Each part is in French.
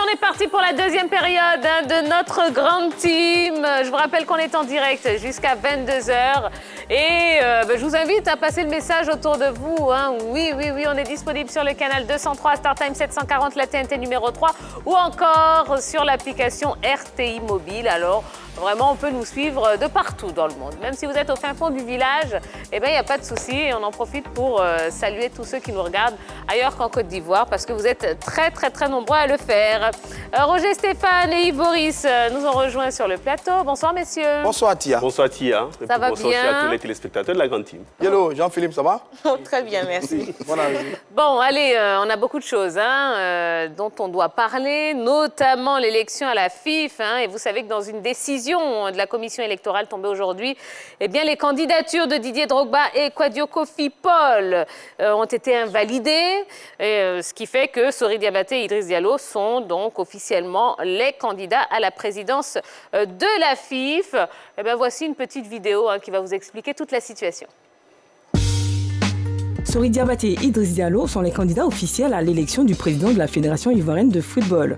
on est parti pour la deuxième période de notre grande team. Je vous rappelle qu'on est en direct jusqu'à 22 h. Et je vous invite à passer le message autour de vous. Oui, on est disponible sur le canal 203, StarTime 740, la TNT numéro 3, ou encore sur l'application RTI Mobile. Alors, vraiment, on peut nous suivre de partout dans le monde. Même si vous êtes au fin fond du village, il n'y a pas de souci. Et on en profite pour saluer tous ceux qui nous regardent ailleurs qu'en Côte d'Ivoire, parce que vous êtes très nombreux à le faire. Roger Stéphane et Yves Boris nous ont rejoints sur le plateau. Bonsoir, messieurs. Bonsoir, Tia. Bonsoir, Tia. Ça va bonsoir bien? aussi à tous les téléspectateurs de la grande team. Hello, Jean-Philippe, ça va? Très bien, merci. Bon, allez, on a beaucoup de choses dont on doit parler, notamment l'élection à la FIF. Et vous savez que dans une décision de la commission électorale tombée aujourd'hui, les candidatures de Didier Drogba et Kwadio Kofi Paul ont été invalidées, ce qui fait que Sori Diabaté et Idriss Diallo sont donc officiellement les candidats à la présidence de la FIF. Voici une petite vidéo qui va vous expliquer toute la situation. Sori Diabaté et Idriss Diallo sont les candidats officiels à l'élection du président de la Fédération ivoirienne de football.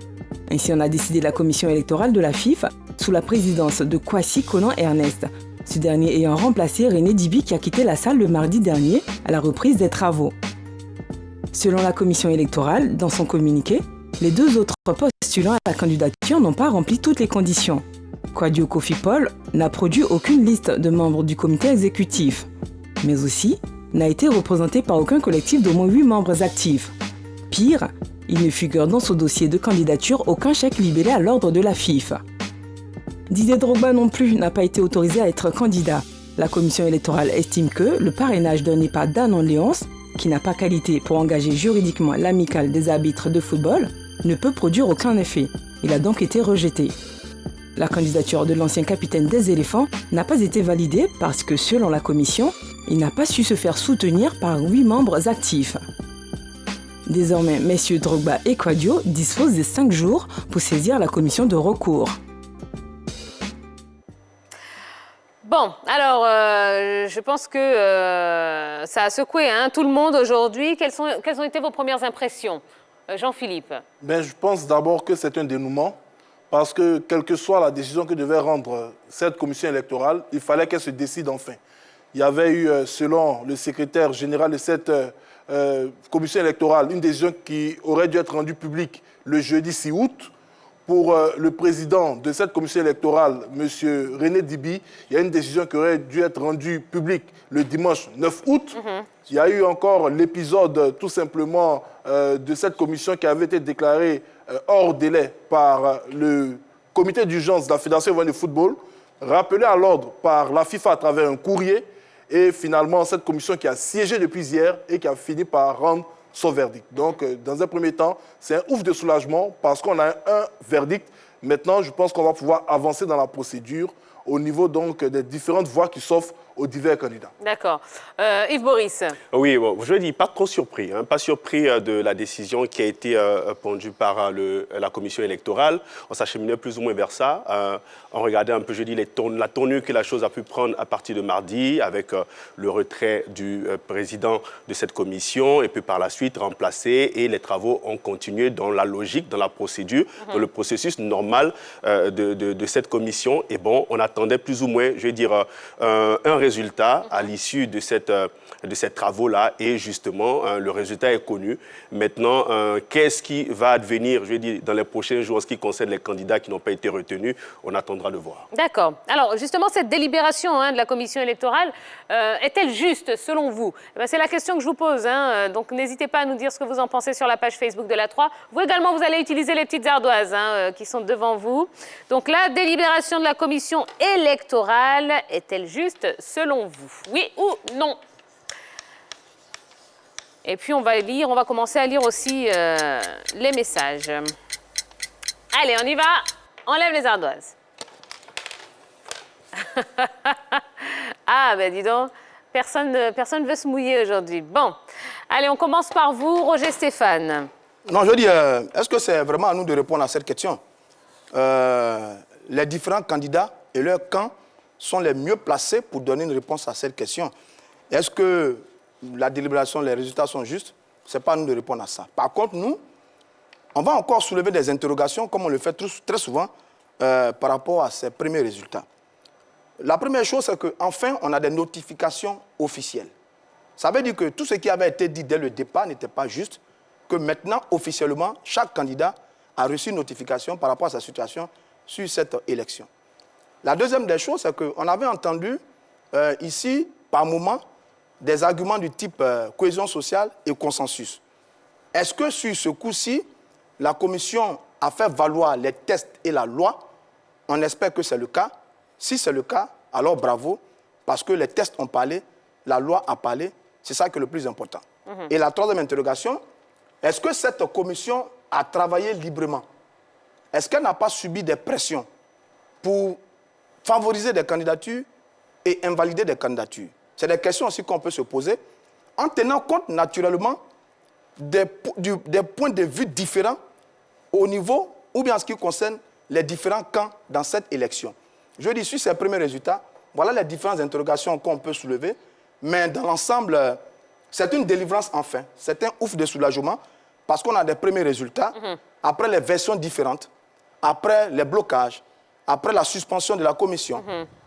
Ainsi en a décidé la commission électorale de la FIF sous la présidence de Kwasi Konan Ernest. Ce dernier ayant remplacé René Dibi qui a quitté la salle le mardi dernier à la reprise des travaux. Selon la commission électorale, dans son communiqué, les deux autres postulants à la candidature n'ont pas rempli toutes les conditions. Kwadio Kofi Paul n'a produit aucune liste de membres du comité exécutif, mais aussi n'a été représenté par aucun collectif d'au moins 8 membres actifs. Pire, il ne figure dans ce dossier de candidature aucun chèque libellé à l'ordre de la FIF. Didier Drogba non plus n'a pas été autorisé à être candidat. La commission électorale estime que le parrainage donné par Danon Léonce, qui n'a pas qualité pour engager juridiquement l'amicale des arbitres de football, ne peut produire aucun effet. Il a donc été rejeté. La candidature de l'ancien capitaine des éléphants n'a pas été validée parce que, selon la commission, il n'a pas su se faire soutenir par 8 membres actifs. Désormais, messieurs Drogba et Kwadio disposent de 5 jours pour saisir la commission de recours. Bon, alors, je pense que ça a secoué tout le monde aujourd'hui. Quelles ont été vos premières impressions, Jean-Philippe? Je pense d'abord que c'est un dénouement, parce que quelle que soit la décision que devait rendre cette commission électorale, il fallait qu'elle se décide enfin. Il y avait eu, selon le secrétaire général de cette commission électorale, une décision qui aurait dû être rendue publique le jeudi 6 août. Pour le président de cette commission électorale, M. René Dibi, il y a une décision qui aurait dû être rendue publique le dimanche 9 août. Il y a eu encore l'épisode, tout simplement, de cette commission qui avait été déclarée hors délai par le comité d'urgence de la Fédération ivoirienne de football, rappelé à l'ordre par la FIFA à travers un courrier, et finalement, cette commission qui a siégé depuis hier et qui a fini par rendre son verdict. Donc, dans un premier temps, c'est un ouf de soulagement parce qu'on a un verdict. Maintenant, je pense qu'on va pouvoir avancer dans la procédure au niveau donc des différentes voies qui s'offrent aux divers candidats. D'accord. Yves Boris. Oui, je dis pas trop surpris. Pas surpris de la décision qui a été pondue par la commission électorale. On s'acheminait plus ou moins vers ça. On regardait un peu, la tournure que la chose a pu prendre à partir de mardi avec le retrait du président de cette commission et puis par la suite remplacé et les travaux ont continué dans la logique, dans la procédure, dans le processus normal de cette commission. Et bon, on attendait plus ou moins, un résultat à l'issue de ces travaux-là et justement, le résultat est connu. Maintenant, qu'est-ce qui va advenir, dans les prochains jours en ce qui concerne les candidats qui n'ont pas été retenus, on attendra de voir. D'accord. Alors, justement, cette délibération de la commission électorale, est-elle juste, selon vous? C'est la question que je vous pose. Donc, n'hésitez pas à nous dire ce que vous en pensez sur la page Facebook de la 3. Vous également, vous allez utiliser les petites ardoises qui sont devant vous. Donc, la délibération de la commission électorale est-elle juste, selon vous? Oui ou non? Et puis, on va commencer à lire aussi les messages. Allez, on y va. On lève les ardoises. Ah, dis donc, personne ne veut se mouiller aujourd'hui. Bon, allez, on commence par vous, Roger Stéphane. Non, je dis, est-ce que c'est vraiment à nous de répondre à cette question? Les différents candidats et leur camp sont les mieux placés pour donner une réponse à cette question. Est-ce que la délibération, les résultats sont justes? Ce n'est pas à nous de répondre à ça. Par contre, nous, on va encore soulever des interrogations, comme on le fait très souvent, par rapport à ces premiers résultats. La première chose, c'est qu'enfin, on a des notifications officielles. Ça veut dire que tout ce qui avait été dit dès le départ n'était pas juste, que maintenant, officiellement, chaque candidat a reçu une notification par rapport à sa situation sur cette élection. La deuxième des choses, c'est qu'on avait entendu ici, par moment, des arguments du type cohésion sociale et consensus. Est-ce que sur ce coup-ci, la commission a fait valoir les tests et la loi? On espère que c'est le cas. Si c'est le cas, alors bravo, parce que les tests ont parlé, la loi a parlé, c'est ça qui est le plus important. Et la troisième interrogation, est-ce que cette commission a travaillé librement? Est-ce qu'elle n'a pas subi des pressions pour favoriser des candidatures et invalider des candidatures? C'est des questions aussi qu'on peut se poser, en tenant compte naturellement des points de vue différents au niveau, ou bien en ce qui concerne les différents camps dans cette élection. Je dis, sur ces premiers résultats, voilà les différentes interrogations qu'on peut soulever, mais dans l'ensemble, c'est une délivrance enfin. C'est un ouf de soulagement, parce qu'on a des premiers résultats, après les versions différentes, après les blocages, après la suspension de la commission,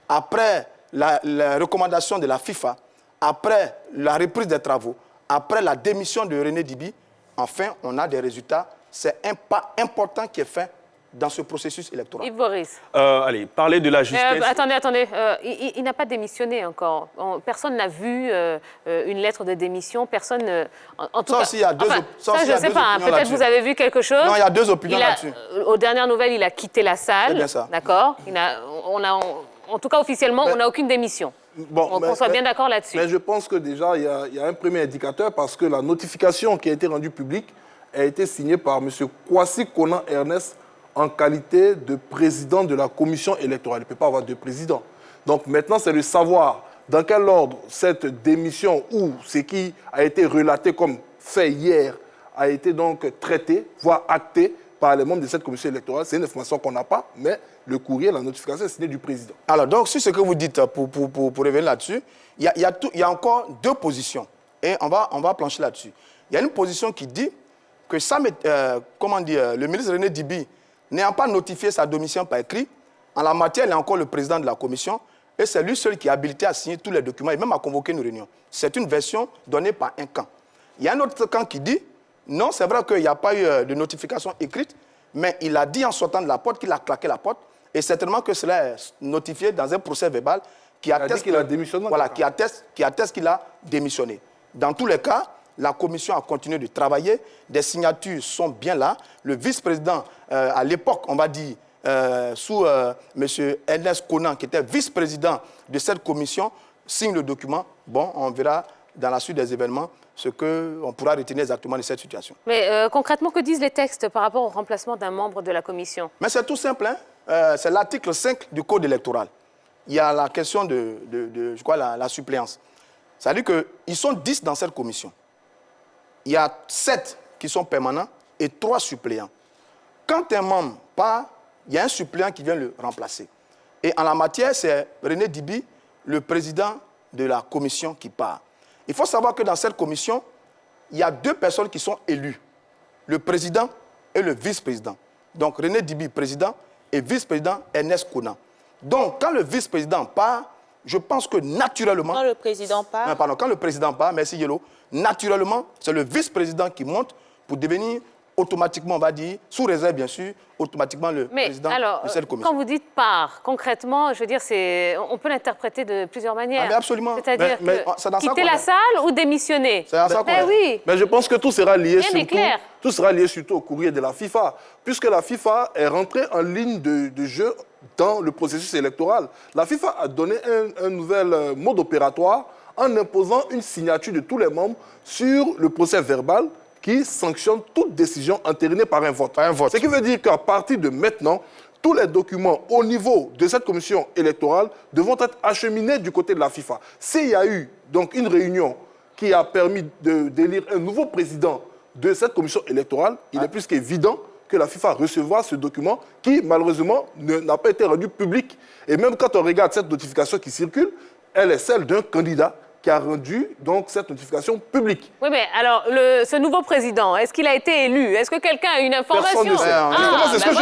après la recommandation de la FIFA, après la reprise des travaux, après la démission de René Dibi, enfin, on a des résultats. C'est un pas important qui est fait dans ce processus électoral. Yves Boris. Allez, parler de la justesse... Attendez. Il n'a pas démissionné encore. Personne n'a vu une lettre de démission. Personne... en tout cas, aussi, il y a deux ça, je ne sais pas. Peut-être vous avez vu quelque chose. Non, il y a deux opinions là-dessus. Aux dernières nouvelles, il a quitté la salle. C'est bien ça. D'accord. En tout cas, officiellement, on n'a aucune démission. Bon, on soit bien d'accord là-dessus. Mais je pense que déjà, il y a un premier indicateur parce que la notification qui a été rendue publique a été signée par M. Kwasi Konan Ernest en qualité de président de la commission électorale. Il ne peut pas avoir deux présidents. Donc maintenant, c'est de savoir dans quel ordre cette démission ou ce qui a été relaté comme fait hier a été donc traité, voire acté par les membres de cette commission électorale. C'est une information qu'on n'a pas, mais le courrier, la notification est signée du président. Alors, donc, sur ce que vous dites, pour revenir là-dessus, il y a encore deux positions. Et on va plancher là-dessus. Il y a une position qui dit que le ministre René Dibi, n'ayant pas notifié sa démission par écrit, en la matière, il est encore le président de la commission, et c'est lui seul qui est habilité à signer tous les documents et même à convoquer une réunion. C'est une version donnée par un camp. Il y a un autre camp qui dit, non, c'est vrai qu'il n'y a pas eu de notification écrite, mais il a dit en sortant de la porte qu'il a claqué la porte, et certainement que cela est notifié dans un procès verbal qui atteste qu'il a démissionné. Voilà, qui atteste qu'il a démissionné. Dans tous les cas, la commission a continué de travailler, des signatures sont bien là. Le vice-président, à l'époque, on va dire, sous M. Ernest Konan, qui était vice-président de cette commission, signe le document. Bon, on verra dans la suite des événements ce qu'on pourra retenir exactement de cette situation. Mais concrètement, que disent les textes par rapport au remplacement d'un membre de la commission? Mais c'est tout simple, hein. C'est l'article 5 du Code électoral. Il y a la question je crois, la suppléance. C'est-à-dire qu'ils sont 10 dans cette commission. Il y a 7 qui sont permanents et 3 suppléants. Quand un membre part, il y a un suppléant qui vient le remplacer. Et en la matière, c'est René Dibi, le président de la commission, qui part. Il faut savoir que dans cette commission, il y a 2 personnes qui sont élues, le président et le vice-président. Donc René Dibi, président, et vice-président Ernest Konan. Donc quand le vice-président part, je pense que naturellement... Quand le président part... quand le président part, merci Yellow, naturellement, c'est le vice-président qui monte pour devenir automatiquement, on va dire, sous réserve bien sûr, automatiquement le président de cette commission. Quand vous dites part, concrètement, je veux dire, on peut l'interpréter de plusieurs manières. Mais absolument. C'est-à-dire quitter la salle ou démissionner. C'est dans ça qu'on est. Oui. Mais je pense que tout sera lié surtout au courrier de la FIFA, puisque la FIFA est rentrée en ligne de jeu dans le processus électoral. La FIFA a donné un nouvel mode opératoire en imposant une signature de tous les membres sur le procès verbal qui sanctionne toute décision entérinée par un vote. Ce qui veut dire qu'à partir de maintenant, tous les documents au niveau de cette commission électorale devront être acheminés du côté de la FIFA. S'il y a eu donc une réunion qui a permis d'élire un nouveau président de cette commission électorale, il est plus qu'évident que la FIFA recevra ce document qui, malheureusement, n'a pas été rendu public. Et même quand on regarde cette notification qui circule, elle est celle d'un candidat qui a rendu donc cette notification publique. Oui, mais alors, ce nouveau président, est-ce qu'il a été élu? Est-ce que quelqu'un a une information? Personne ne sait. C'est ce que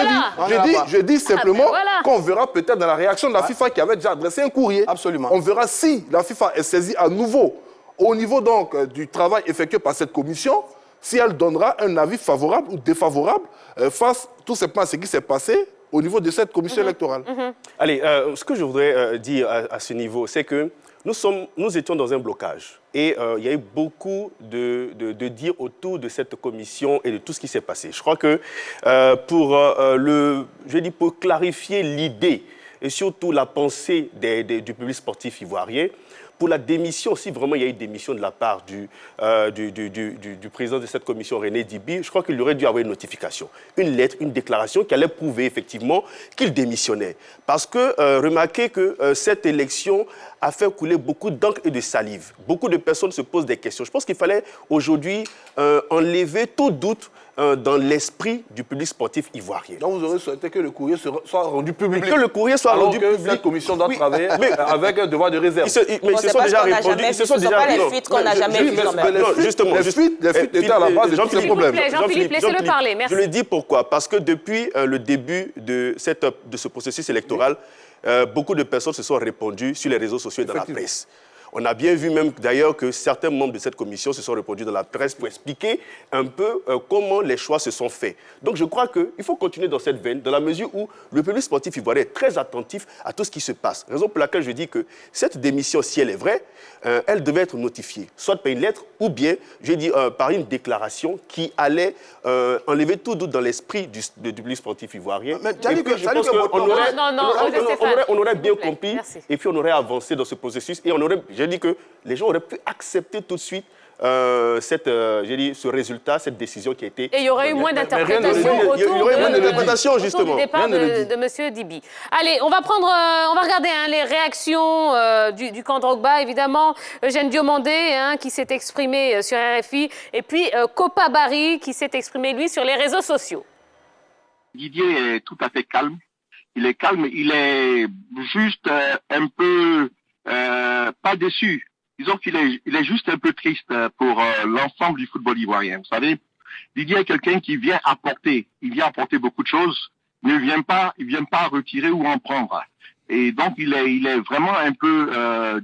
je dis. Je dis simplement qu'on verra peut-être dans la réaction de la FIFA qui avait déjà adressé un courrier. Absolument. On verra si la FIFA est saisie à nouveau au niveau donc du travail effectué par cette commission, si elle donnera un avis favorable ou défavorable face tout simplement à ce qui s'est passé au niveau de cette commission électorale. Allez, ce que je voudrais dire à ce niveau, c'est que nous étions dans un blocage et il y a eu beaucoup de dires autour de cette commission et de tout ce qui s'est passé. Je crois que pour clarifier l'idée et surtout la pensée du public sportif ivoirien, pour la démission, si vraiment il y a eu démission de la part du président de cette commission, René Dibi, je crois qu'il aurait dû avoir une notification, une lettre, une déclaration qui allait prouver effectivement qu'il démissionnait. Parce que remarquez que cette élection a fait couler beaucoup d'encre et de salive. Beaucoup de personnes se posent des questions. Je pense qu'il fallait aujourd'hui enlever tout doute dans l'esprit du public sportif ivoirien. Donc vous aurez souhaité que le courrier soit rendu public. Que le courrier soit rendu public. Cette commission doit travailler avec un devoir de réserve. Mais ils se sont déjà répondus. Ce ne sont pas les fuites qu'on n'a jamais vues. Les fuites étaient à la base de tous ces problèmes. Jean-Philippe, laissez-le parler. Merci. Je le dis pourquoi. Parce que depuis le début de ce processus électoral, beaucoup de personnes se sont répandues sur les réseaux sociaux et dans la presse. On a bien vu même d'ailleurs que certains membres de cette commission se sont répandus dans la presse pour expliquer un peu comment les choix se sont faits. Donc je crois qu'il faut continuer dans cette veine, dans la mesure où le public sportif ivoirien est très attentif à tout ce qui se passe. Raison pour laquelle je dis que cette démission, si elle est vraie, elle devait être notifiée, soit par une lettre ou bien, je dis, par une déclaration qui allait enlever tout doute dans l'esprit du public sportif ivoirien. Mais et puis, je pense qu'on aurait bien compris, et puis on aurait avancé dans ce processus, et on aurait... J'ai dit que les gens auraient pu accepter tout de suite ce résultat, cette décision qui a été... Et il y aurait eu moins d'interprétations autour du départ de M. Dibi. Allez, on va regarder les réactions du camp Drogba, évidemment. Eugène Diomandé qui s'est exprimé sur RFI, et puis Kopa Barry qui s'est exprimé, lui, sur les réseaux sociaux. Didier est tout à fait calme. Il est calme, il est juste un peu... pas déçu. Disons qu'il est juste un peu triste pour l'ensemble du football ivoirien. Vous savez, Didier est quelqu'un qui vient apporter. Il vient apporter beaucoup de choses. Il ne vient pas retirer ou en prendre. Et donc, il est vraiment un peu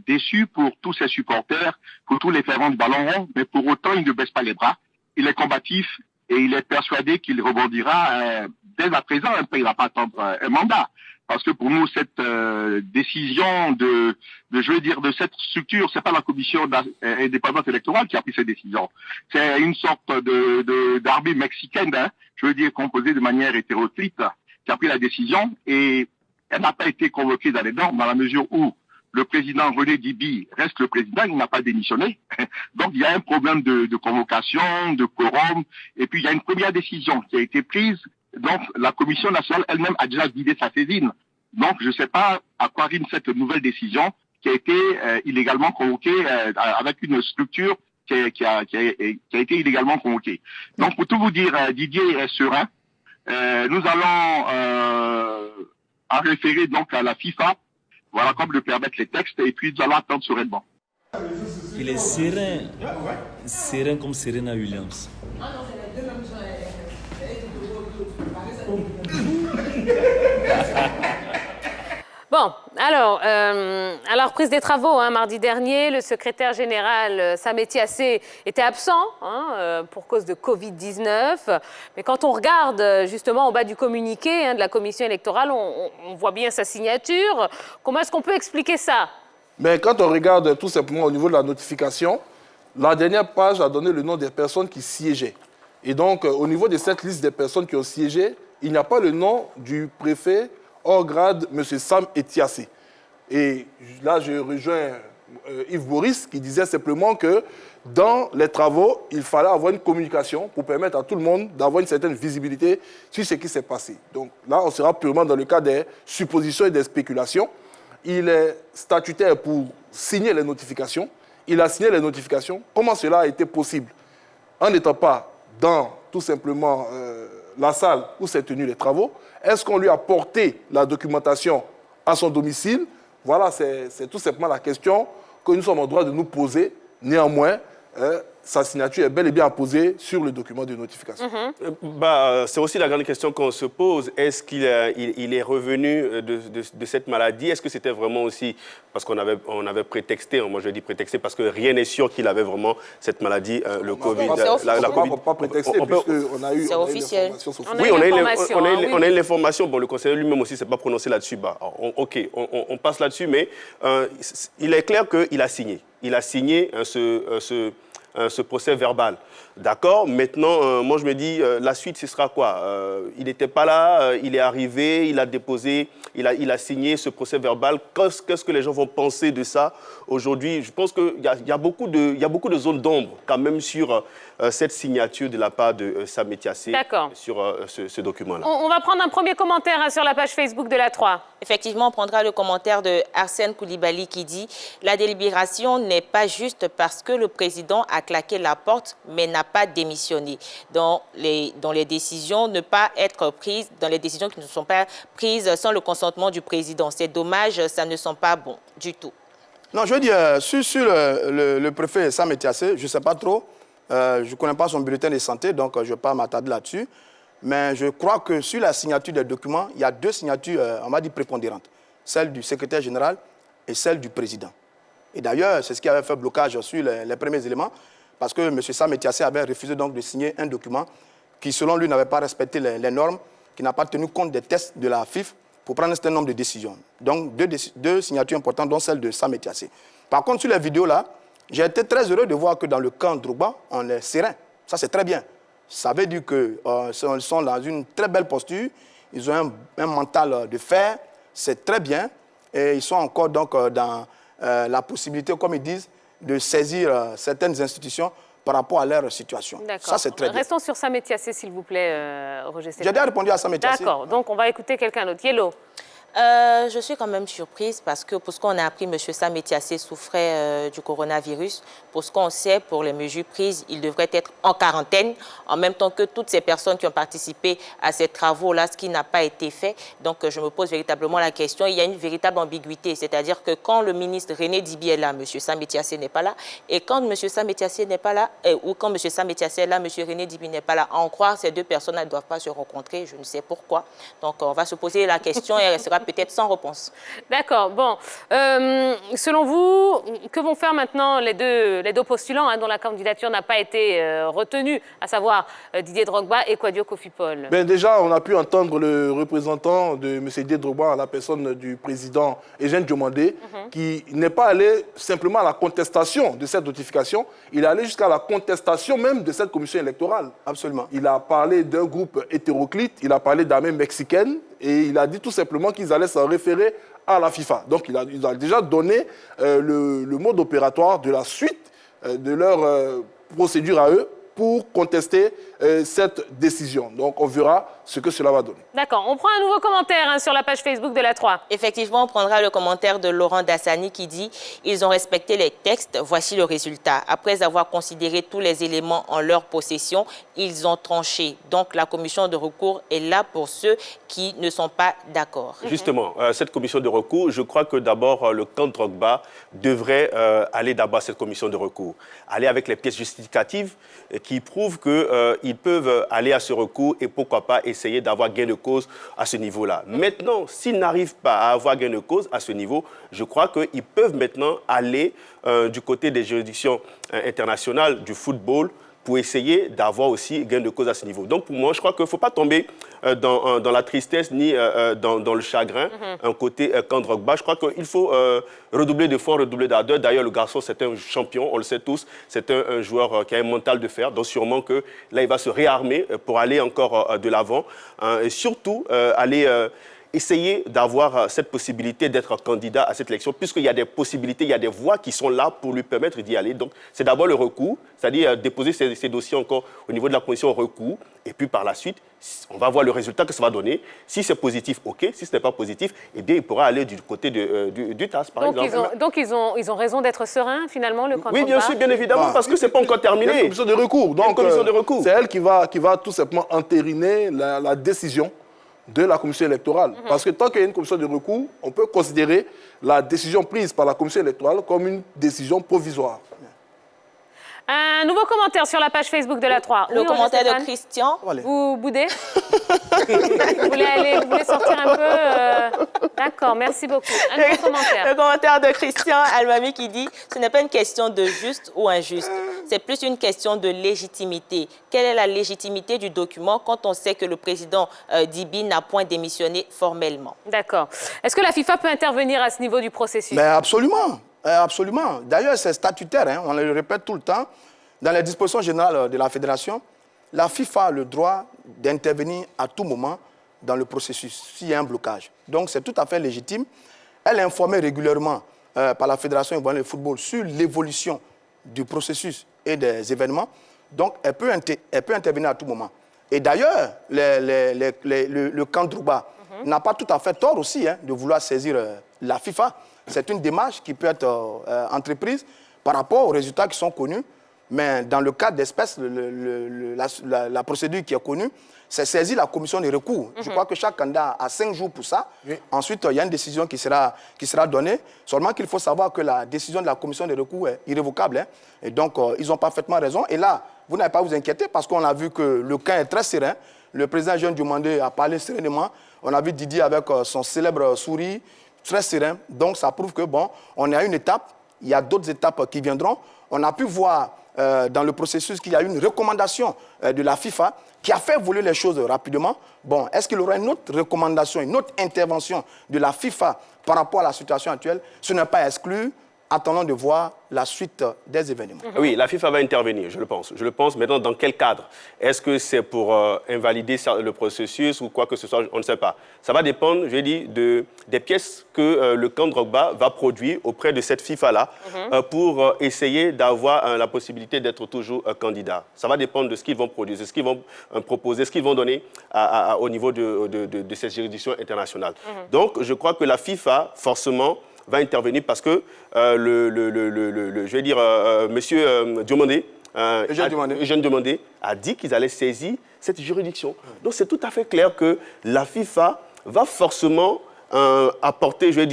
déçu pour tous ses supporters, pour tous les fervents du ballon rond. Mais pour autant, il ne baisse pas les bras. Il est combatif et il est persuadé qu'il rebondira dès à présent. Il ne va pas attendre un mandat. Parce que pour nous, cette décision de cette structure, c'est pas la commission indépendante électorale qui a pris cette décision. C'est une sorte d'armée mexicaine, composée de manière hétéroclite, qui a pris la décision et elle n'a pas été convoquée dans les normes dans la mesure où le président René Dibi reste le président, il n'a pas démissionné. Donc il y a un problème de convocation, de quorum, et puis il y a une première décision qui a été prise. Donc, la Commission nationale elle-même a déjà vidé sa saisine. Donc, je ne sais pas à quoi rime cette nouvelle décision qui a été illégalement convoquée avec une structure qui a été illégalement convoquée. Donc, pour tout vous dire, Didier est serein. Nous allons en référer donc à la FIFA, voilà, comme le permettent les textes, et puis nous allons attendre sereinement. Il est serein comme Serena Williams. Bon, alors, à la reprise des travaux, mardi dernier, le secrétaire général Samé Tiassé était absent pour cause de Covid-19. Mais quand on regarde justement en bas du communiqué de la commission électorale, on voit bien sa signature. Comment est-ce qu'on peut expliquer ça? Mais quand on regarde tout simplement au niveau de la notification, la dernière page a donné le nom des personnes qui siégeaient. Et donc, au niveau de cette liste des personnes qui ont siégé, il n'y a pas le nom du préfet hors grade, M. Sam Etiassé. Et là, je rejoins Yves Boris qui disait simplement que dans les travaux, il fallait avoir une communication pour permettre à tout le monde d'avoir une certaine visibilité sur ce qui s'est passé. Donc là, on sera purement dans le cas des suppositions et des spéculations. Il est statutaire pour signer les notifications. Il a signé les notifications. Comment cela a été possible? En n'étant pas dans tout simplement la salle où s'est tenu les travaux, est-ce qu'on lui a porté la documentation à son domicile? Voilà, c'est tout simplement la question que nous sommes en droit de nous poser. Néanmoins, sa signature est bel et bien apposée sur le document de notification. C'est aussi la grande question qu'on se pose. Est-ce qu'il est revenu de cette maladie? Est-ce que c'était vraiment aussi parce qu'on avait prétexté, moi je dis prétexté parce que rien n'est sûr qu'il avait vraiment cette maladie, le Covid. Pas prétexté, puisqu'on a eu l'information. Oui, on a eu l'information. Bon, le conseiller lui-même aussi ne s'est pas prononcé là-dessus. OK, on passe là-dessus, mais il est clair qu'il a signé. Il a signé ce procès verbal. D'accord. Maintenant, moi, je me dis, la suite, ce sera quoi? Il n'était pas là, il est arrivé, il a déposé, il a signé ce procès verbal. Qu'est-ce que les gens vont penser de ça aujourd'hui? Je pense qu'il y a beaucoup de zones d'ombre quand même sur cette signature de la part de Sam Etiassé sur ce document-là. On va prendre un premier commentaire sur la page Facebook de la 3. Effectivement, on prendra le commentaire de Arsène Koulibaly qui dit « La délibération n'est pas juste parce que le président a claqué la porte, mais n'a pas démissionné. Dans les décisions ne pas être prises, dans les décisions qui ne sont pas prises sans le consentement du président. C'est dommage, ça ne sent pas bon du tout. » Non, je veux dire, sur le préfet Sam Etiassé, je ne sais pas trop, je ne connais pas son bulletin de santé, donc je ne vais pas m'attarder là-dessus. Mais je crois que sur la signature des documents, il y a deux signatures, on va dire, prépondérantes. Celle du secrétaire général et celle du président. Et d'ailleurs, c'est ce qui avait fait blocage sur les premiers éléments, parce que M. Sam Etiassé avait refusé donc de signer un document qui, selon lui, n'avait pas respecté les normes, qui n'a pas tenu compte des tests de la FIF pour prendre un certain nombre de décisions. Donc, deux signatures importantes, dont celle de Sam Etiassé. Par contre, sur les vidéos là, j'ai été très heureux de voir que dans le camp Drogba, on est serein. Ça, c'est très bien. Ça veut dire qu'ils sont dans une très belle posture, ils ont un mental de fer, c'est très bien, et ils sont encore donc dans la possibilité, comme ils disent, de saisir certaines institutions par rapport à leur situation. Ça, c'est très bien. Restons sur Sam Etiassé, s'il vous plaît, Roger. J'ai déjà répondu à Sam Etiassé. D'accord, donc on va écouter quelqu'un d'autre. Yellow. Je suis quand même surprise parce que pour ce qu'on a appris, M. Sam Etiassé souffrait du coronavirus. Pour ce qu'on sait, pour les mesures prises, il devrait être en quarantaine, en même temps que toutes ces personnes qui ont participé à ces travaux-là, ce qui n'a pas été fait. Donc, je me pose véritablement la question. Il y a une véritable ambiguïté, c'est-à-dire que quand le ministre René Dibi est là, M. Sam Etiassé n'est pas là. Et quand M. Sam Etiassé n'est pas là, ou quand M. Sam Etiassé est là, M. René Dibi n'est pas là, à en croire, ces deux personnes ne doivent pas se rencontrer. Je ne sais pourquoi. Donc, on va se poser la question et elle sera peut-être sans réponse. D'accord. Bon. Selon vous, que vont faire maintenant les deux postulants dont la candidature n'a pas été retenue, à savoir Didier Drogba et Kouadio Kofi Paul? Déjà, on a pu entendre le représentant de M. Didier Drogba à la personne du président Eugène Diomandé, qui n'est pas allé simplement à la contestation de cette notification, il est allé jusqu'à la contestation même de cette commission électorale. Absolument. Il a parlé d'un groupe hétéroclite, il a parlé d'armée mexicaine, et il a dit tout simplement qu'ils allaient s'en référer à la FIFA. Donc il a déjà donné le mode opératoire de la suite de leur procédure à eux pour contester cette décision. Donc on verra ce que cela va donner. D'accord. On prend un nouveau commentaire sur la page Facebook de la 3. Effectivement, on prendra le commentaire de Laurent Dassani qui dit « Ils ont respecté les textes, voici le résultat. Après avoir considéré tous les éléments en leur possession, ils ont tranché. Donc la commission de recours est là pour ceux qui ne sont pas d'accord. » Justement, cette commission de recours, je crois que d'abord le camp Drogba devrait aller d'abord à cette commission de recours. Aller avec les pièces justificatives qui prouvent qu'ils peuvent aller à ce recours et pourquoi pas essayer d'avoir gain de cause à ce niveau-là. Maintenant, s'ils n'arrivent pas à avoir gain de cause à ce niveau, je crois qu'ils peuvent maintenant aller du côté des juridictions internationales du football pour essayer d'avoir aussi gain de cause à ce niveau. Donc pour moi, je crois qu'il ne faut pas tomber dans la tristesse ni dans le chagrin, un côté camp Drogba. Je crois qu'il faut redoubler d'efforts, redoubler d'ardeur. D'ailleurs, le garçon, c'est un champion, on le sait tous. C'est un joueur qui a un mental de fer. Donc sûrement que là, il va se réarmer pour aller encore de l'avant. Et surtout, aller essayer d'avoir cette possibilité d'être candidat à cette élection, puisqu'il y a des possibilités, il y a des voies qui sont là pour lui permettre d'y aller. Donc, c'est d'abord le recours, c'est-à-dire déposer ces dossiers encore au niveau de la commission recours, et puis par la suite, on va voir le résultat que ça va donner. Si c'est positif, OK. Si ce n'est pas positif, eh bien, il pourra aller du côté du TAS, par exemple. Donc, ils ont raison d'être sereins, finalement, le camp Drogba? Oui, bien sûr, bien évidemment, parce que ce n'est pas encore terminé. Il y a une commission de recours. Donc, c'est elle qui va tout simplement entériner la décision de la commission électorale. Parce que tant qu'il y a une commission de recours, on peut considérer la décision prise par la commission électorale comme une décision provisoire. Un nouveau commentaire sur la page Facebook de la 3. Le Oui, commentaire de Stéphane, Christian. vous boudez vous voulez sortir un peu D'accord, merci beaucoup. Un nouveau commentaire. Le commentaire de Christian Almami qui dit « Ce n'est pas une question de juste ou injuste, c'est plus une question de légitimité. Quelle est la légitimité du document quand on sait que le président Dibi n'a point démissionné formellement ?» D'accord. Est-ce que la FIFA peut intervenir à ce niveau du processus? Mais absolument, absolument. D'ailleurs, c'est statutaire, hein, on le répète tout le temps. Dans les dispositions générales de la Fédération, la FIFA a le droit d'intervenir à tout moment dans le processus, s'il y a un blocage. Donc, c'est tout à fait légitime. Elle est informée régulièrement par la Fédération ivoirienne de football sur l'évolution du processus et des événements. Donc, elle peut intervenir à tout moment. Et d'ailleurs, le camp Drouba n'a pas tout à fait tort aussi de vouloir saisir la FIFA. C'est une démarche qui peut être entreprise par rapport aux résultats qui sont connus. Mais dans le cas d'espèce, la procédure qui est connue, c'est saisir la commission de recours. Je crois que chaque candidat a 5 jours pour ça. Oui. Ensuite, il y a une décision qui sera donnée. Seulement qu'il faut savoir que la décision de la commission de recours est irrévocable. Hein. Et donc, ils ont parfaitement raison. Et là, vous n'avez pas à vous inquiéter parce qu'on a vu que le cas est très serein. Le président Jean Diomandé a parlé sereinement. On a vu Didier avec son célèbre sourire, très serein. Donc, ça prouve que, bon, on est à une étape. Il y a d'autres étapes qui viendront. On a pu voir dans le processus qu'il y a eu une recommandation de la FIFA qui a fait évoluer les choses rapidement. Bon, est-ce qu'il y aura une autre recommandation, une autre intervention de la FIFA par rapport à la situation actuelle? Ce n'est pas exclu. Attendons de voir la suite des événements. Oui, la FIFA va intervenir, je le pense. Je le pense. Maintenant, dans quel cadre? Est-ce que c'est pour invalider le processus ou quoi que ce soit? On ne sait pas. Ça va dépendre, je dis, des pièces que le camp Drogba va produire auprès de cette FIFA-là pour essayer d'avoir la possibilité d'être toujours candidat. Ça va dépendre de ce qu'ils vont produire, de ce qu'ils vont proposer, ce qu'ils vont donner au niveau de cette juridiction internationale. Donc, je crois que la FIFA, forcément, va intervenir parce que je vais dire, monsieur Diomandé, Jean Diomandé a dit qu'ils allaient saisir cette juridiction. Donc c'est tout à fait clair que la FIFA va forcément apporter, je vais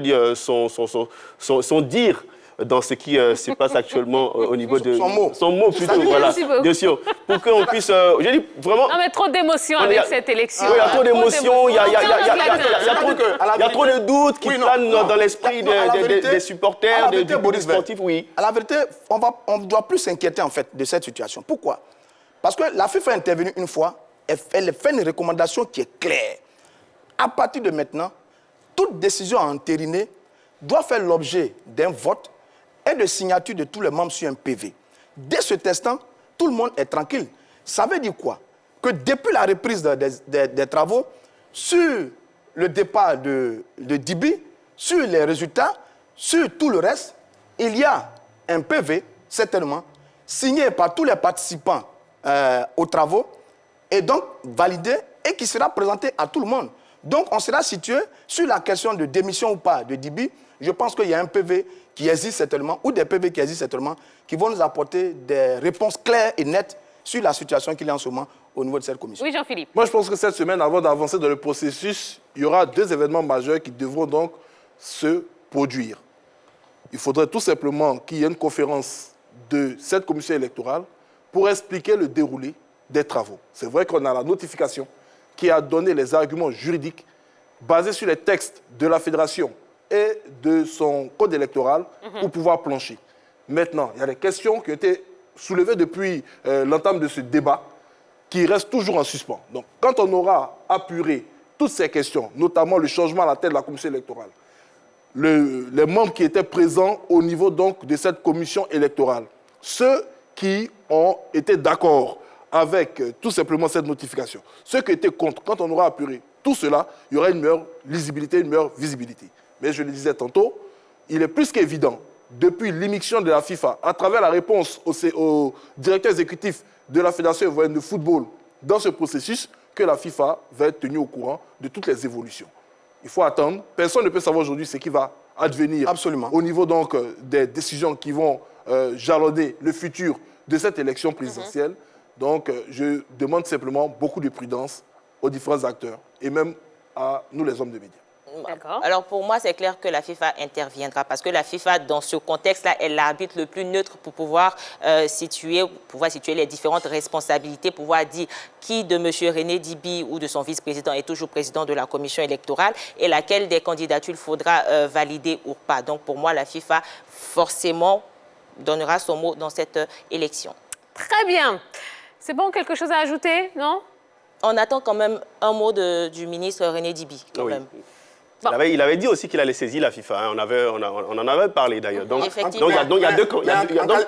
dire, son dire dans ce qui se passe actuellement au niveau de... Son mot plutôt, voilà. Bien sûr. Pour qu'on puisse... je dis vraiment... Non, mais trop d'émotions avec cette élection. Oui, il y a trop d'émotions, il y a trop de doutes qui planent dans l'esprit des supporters, des sportifs, oui. À la vérité, on ne doit plus s'inquiéter, en fait, de cette situation. Pourquoi? Parce que la FIFA est intervenue une fois, elle fait une recommandation qui est claire. À partir de maintenant, toute décision entérinée doit faire l'objet d'un vote et de signature de tous les membres sur un PV. Dès ce instant, tout le monde est tranquille. Ça veut dire quoi? Que depuis la reprise des travaux, sur le départ de Dibi, sur les résultats, sur tout le reste, il y a un PV, certainement, signé par tous les participants aux travaux, et donc validé, et qui sera présenté à tout le monde. Donc, on sera situé sur la question de démission ou pas de Dibi. Je pense qu'il y a un PV qui existe certainement, ou des PV qui existent certainement, qui vont nous apporter des réponses claires et nettes sur la situation qu'il y a en ce moment au niveau de cette commission. Oui, Jean-Philippe. Moi, je pense que cette semaine, avant d'avancer dans le processus, il y aura 2 événements majeurs qui devront donc se produire. Il faudrait tout simplement qu'il y ait une conférence de cette commission électorale pour expliquer le déroulé des travaux. C'est vrai qu'on a la notification qui a donné les arguments juridiques basés sur les textes de la Fédération et de son code électoral pour pouvoir plancher. Maintenant, il y a des questions qui ont été soulevées depuis l'entame de ce débat qui restent toujours en suspens. Donc, quand on aura apuré toutes ces questions, notamment le changement à la tête de la commission électorale, les membres qui étaient présents au niveau donc, de cette commission électorale, ceux qui ont été d'accord avec tout simplement cette notification, ceux qui étaient contre, quand on aura apuré tout cela, il y aura une meilleure lisibilité, une meilleure visibilité. Mais je le disais tantôt, il est plus qu'évident, depuis l'émission de la FIFA, à travers la réponse au directeur exécutif de la Fédération ivoirienne de football dans ce processus, que la FIFA va être tenue au courant de toutes les évolutions. Il faut attendre. Personne ne peut savoir aujourd'hui ce qui va advenir au niveau donc, des décisions qui vont jalonner le futur de cette élection présidentielle. Donc, je demande simplement beaucoup de prudence aux différents acteurs et même à nous les hommes de médias. D'accord. Alors pour moi, c'est clair que la FIFA interviendra parce que la FIFA, dans ce contexte-là, est l'arbitre le plus neutre pour pouvoir situer les différentes responsabilités, pouvoir dire qui de M. René Dibi ou de son vice-président est toujours président de la commission électorale et laquelle des candidatures il faudra valider ou pas. Donc pour moi, la FIFA, forcément, donnera son mot dans cette élection. Très bien. C'est bon, quelque chose à ajouter, non? On attend quand même un mot du ministre René Dibi, quand même. Bon. Il avait dit aussi qu'il allait saisir la FIFA. Hein. On en avait parlé d'ailleurs. Donc, Effectivement. il y a deux...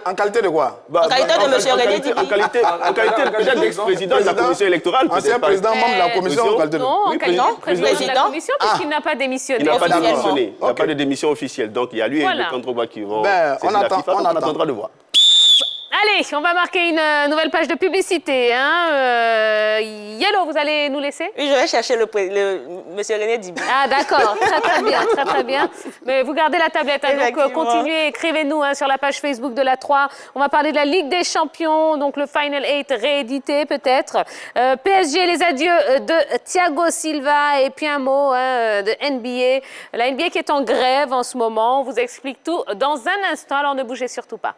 En qualité de quoi? En qualité de M. René Dibi. En qualité peut-être d'ex-président de la commission électorale. Ancien président, membre de la commission, en qualité de... Non, en qualité de président de la Président. commission, puisqu'il n'a pas démissionné. Il n'a pas Officiellement. démissionné. Il n'y a pas de démission officielle. Donc, il y a lui et le contre-droit qui vont saisir la FIFA. Donc, on attendra de voir. Allez, on va marquer une nouvelle page de publicité. Hein. Yellow, vous allez nous laisser? Oui, je vais chercher M. René Dibi. Ah d'accord, très bien, très bien. Mais vous gardez la tablette, hein, donc Effectivement. continuez, écrivez-nous hein, sur la page Facebook de la 3. On va parler de la Ligue des Champions, donc le Final 8 réédité peut-être. PSG, les adieux de Thiago Silva et puis un mot hein, de NBA. La NBA qui est en grève en ce moment, on vous explique tout dans un instant, alors ne bougez surtout pas.